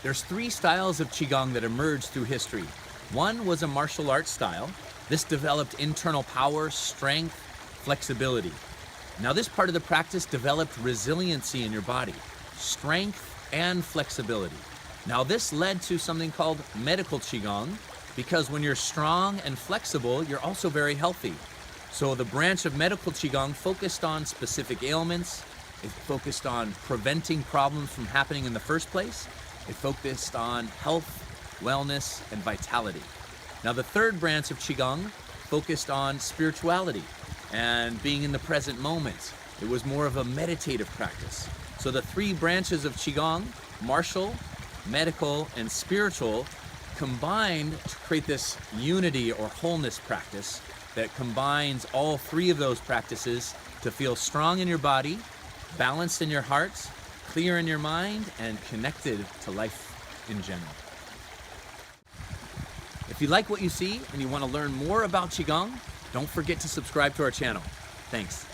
There's three styles of Qigong that emerged through history. One was a martial arts style. This developed internal power, strength, flexibility. Now this part of the practice developed resiliency in your body, strength and flexibility. Now this led to something called Medical Qi Gong, because when you're strong and flexible, you're also very healthy. So the branch of Medical Qi Gong focused on specific ailments. It focused on preventing problems from happening in the first place. It focused on health, wellness, and vitality. Now the third branch of Qigong focused on spirituality and being in the present moment. It was more of a meditative practice. So the three branches of Qigong, martial, medical, and spiritual, combined to create this unity or wholeness practice that combines all three of those practices to feel strong in your body, balanced in your heart, clear in your mind, and connected to life in general. If you like what you see and you want to learn more about Qigong, don't forget to subscribe to our channel. Thanks.